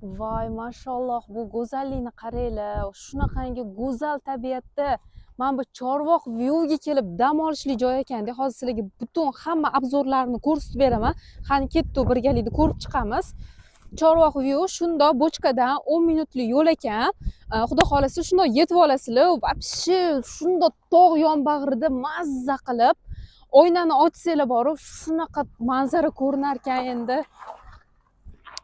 Voy, mashalloh, bu go'zallikni qaranglar. Shunaqangi go'zal tabiatda mana bu Chorvoq Viewga kelib dam olishli joy ekanda. Hozir sizlarga butun hamma obzorlarini ko'rsatib beraman. Qani ketdi, birgalikda ko'rib chiqamiz. Chorvoq View shundoq bochkadan 10 minutlik yo'l ekan. Xudo xolasa shundoq yetib olasizlar. Вообще shundoq tog' yonbag'rida mazza qilib oynani ochsanglar borib shunaqa manzara ko'rinar ekan endi.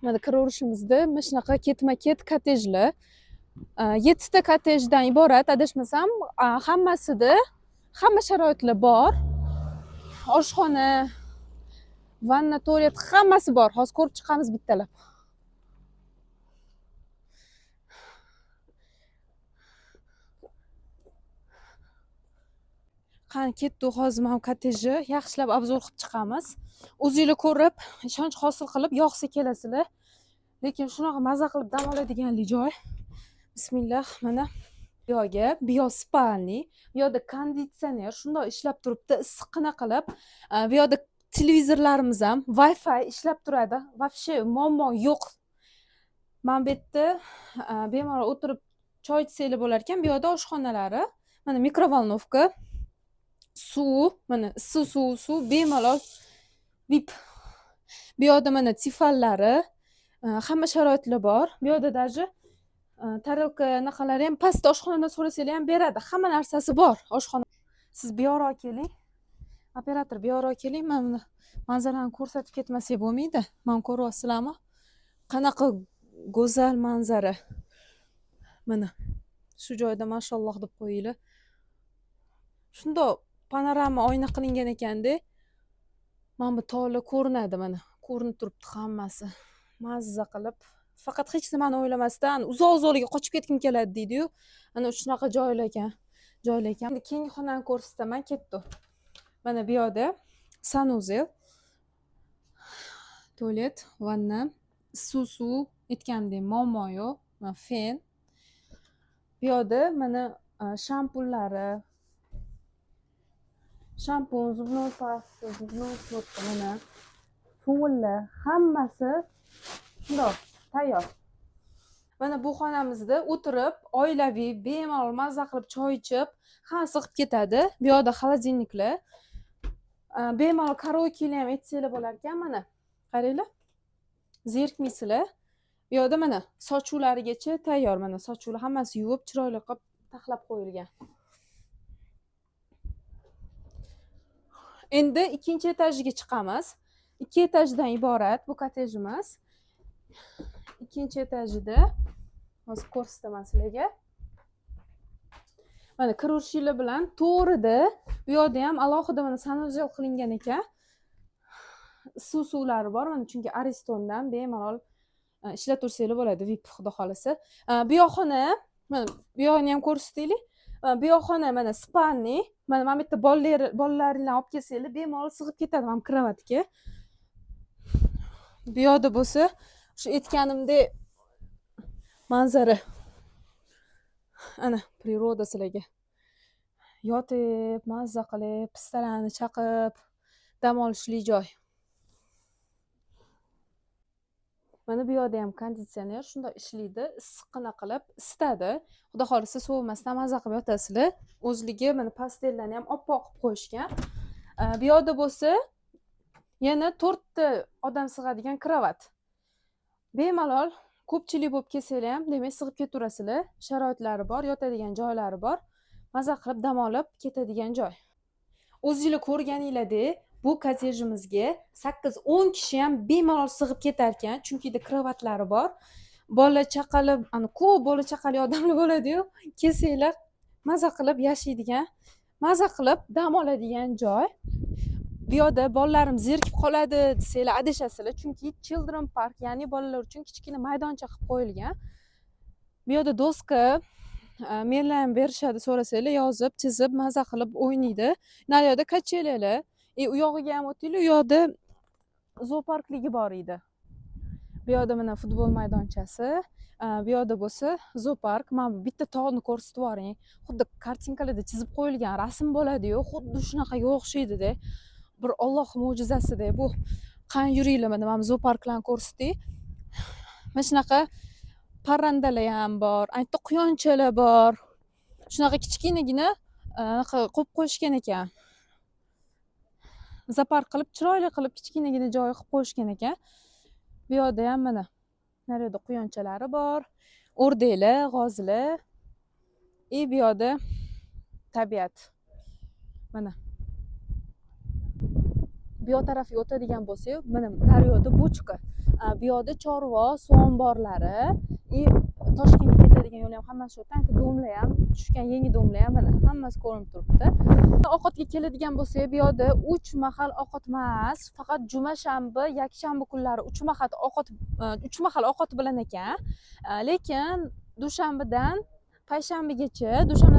Mana kiraverishimizda mana shunaqa ketma-ket kottejlar. 7 ta kottejdan iborat, adashmasam, hammasida hamma sharoitlar bor. Oshxona, vanna, tualet hammasi bor. Hozir ko'rib chiqamiz bittalab. Qani ketdik, hozir mana kottejni yaxshilab obzor qilib chiqamiz. O'zingizlar ko'rib, ishonch hosil qilib yoqsa kelasizlar. Lekin shunaqa maza qilib dam oladiganlik joy. Bismillah, mana bu yoqga spalni, bu yoqda konditsioner shundoq ishlab turibdi, issiqqina qilib. Bu yoqda televizorlarimiz ham, Wi-Fi ishlab turadi. Вообще muammo yo'q. Mana bu yerda bemalol o'tirib choy ichsanglar bo'lar ekan. Bu yoqda oshxonalari, mana mikrovolnovka, suv, mana issiq suv bemalol VIP. Bu yoqda mana tifallari, hamma sharoitlar bor. Bu yoqda даже tarelka naqalari ham pastda oshxonadan so'rasanglar ham beradi. Hamma narsasi bor oshxona. Siz bu yoqqa keling. Operator bu yoqqa keling. Men buni manzarani ko'rsatib ketmasak bo'lmaydi. Men ko'ryapsizlarmi? Qanaqa go'zal manzara. Mana shu joyda mashalloh deb qo'yinglar. Shundoq panorama oyna qilingan ekanda. Mana bu tog'lar ko'rinadi, mana. Ko'rinib turibdi hammasi. Mazza qilib, faqat hech nimani o'ylamasdan uzoq-uzoqlarga qochib ketgim keladi deydi-yu. Ana shunaqa joylar ekan. Endi keyingi xonani ko'rsataman, ketdi. Mana bu yoqda sanuzel, tualet, vanna, suv, aytgandek muammo yo'q. Mana fen. Bu yoqda mana shampunlari, shampun, zubnoy pasta, zubnoy щетка, mana suvlar hammasi shundoq tayyor. Mana bu xonamizda o'tirib, oilaviy, bemalol mazza qilib choy ichib, hamma sig'ib ketadi. Bu yoqda xolodilniklar. Bemalol karaoke'ni ham aytsanglar bo'lar ekan, mana. Qaranglar. Zerikmaysizlar. Bu yoqda mana sochuvlarigacha tayyor, mana sochuvlar hammasi yuvib, chiroyli qilib taxlab qo'yilgan. Endi ikkinchi etajiga chiqamiz. 2 etajdan iborat bu kottejimiz. Ikkinchi etajida hozir ko'rsataman sizlarga. Mana kiruvchilar bilan to'g'rida bu yoqda ham alohida mana sanuzel qilingan ekan. Suvlari bor, mana chunki Aristondan bemalol ishlataversanglar bo'ladi, VIP xudo xolasa. Bu yoq xona, mana bu yoqni ham ko'rsataylik. Bu yoq xona mana spalni. Mana bu yerda bolalaringlarni olib kelsanglar bemalol sig'ib ketadi mana kravatga. Bu yoqda bo'lsa, shu aytganimdek manzara. Ana priroda sizlarga. Yotib, mazza qilib, pistalarni chaqib, dam olishli joy. Mana bu yoqda ham konditsioner shunday ishlaydi, issiqqina qilib isitadi. Xudo xolasa sovumasdan mazza qilib yotasizlar. O'zligi mana pastellarni ham oppoq qilib qo'yishgan. Bu yoqda bo'lsa, yana 4 ta odam sig'adigan kravat. Bemalol ko'pchilik bo'lib kelsanglar ham, demak sig'ib ketaverasizlar. Sharoitlari bor, yotadigan joylari bor. Mazza qilib dam olib ketadigan joy. O'zingizlar ko'rganinglardek, bu kottejimizga 8-10 kishi ham bemalol sig'ib ketar ekan, chunki de kravatlari bor. Bola chaqali, ana ko'p bola chaqali odamlar bo'ladi-yu, kelsanglar mazza qilib yashaydigan, mazza qilib dam oladigan joy. Bu yoqda bolalarim zerikib qoladi desanglar adashasizlar, chunki children park, ya'ni bolalar uchun kichkina maydoncha qilib qo'yilgan. Bu yoqda doska menlar ham berishadi, so'rasanglar yozib, chizib, mazza qilib o'ynaydi. Naryoqda kachelalar, u yog'iga ham o'tinglar, u yoqda zooparkligi bor edi. Bu yoqda mana futbol maydonchasi, bu yoqda bo'lsa zoopark. Mana bu bitta tog'ni ko'rsatib yuboring. Xuddi kartinkalarda chizib qo'yilgan rasm bo'ladi-yu, xuddi shunaqaga o'xshaydi-da. Bir Alloh mo'jizasida bu. Qani yuringlar, mana zooparklarni ko'rsatdik. mana shunaqa parrandalar ham bor, aytda quyonchalar bor. Shunaqa kichkinagina qo'yib qo'yishgan ekan. Zoopark qilib, chiroyli qilib kichkinagina joy qilib qo'yishgan ekan. Bu yoqda ham mana naryoqda quyonchalari bor, o'rdaklar, g'ozilar. Bu yoqda tabiat. Mana bu yoq tarafga o'tadigan bo'lsak, mana naryoqda bochka. Bu yoqda chorva, suv omborlari, Toshkentga ketadigan yo'l ham hammasi shu yerda. Domlar ham, tushgan yangi domlar ham mana hammasi ko'rinib turibdi. Ovqatga keladigan bo'lsak, bu yoqda 3 mahal ovqat emas, faqat juma, shanba, yakshanba kunlari 3 mahal ovqat 3 mahal ovqat bilan ekan. Lekin dushanbadan payshanbagacha,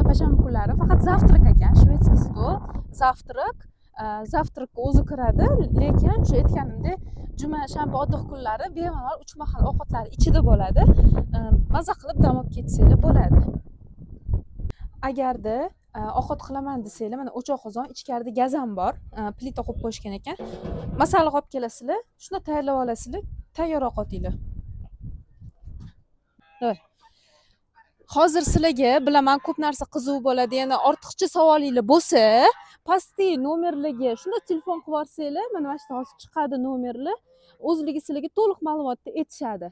payshanba kunlari faqat zavtrak ekan, shvedskiy stol, zavtrak. Zavtrakka o'zi kiradi, lekin o'sha aytganimdek juma, shanba oddix kunlari bemalol 3 mahal ovqatlari ichida bo'ladi. Maza qilib dam olib ketsanglar bo'ladi. Agarda ovqat qilaman desanglar, mana o'choq qozon, ichkarida gaz ham bor, plita qo'yib qo'yishgan ekan. Masalliq olib kelasizlar, shuni tayyorlab olasizlar, tayyor ovqatinglar. Hozir sizlarga bilaman ko'p narsa qiziq bo'ladi. Yana ortiqcha savolinglar bo'lsa, pastdagi nomerlarga shunda telefon qilib yuborsanglar, mana shu hozir chiqadi nomerlar. O'zligi sizlarga to'liq ma'lumotni aytishadi.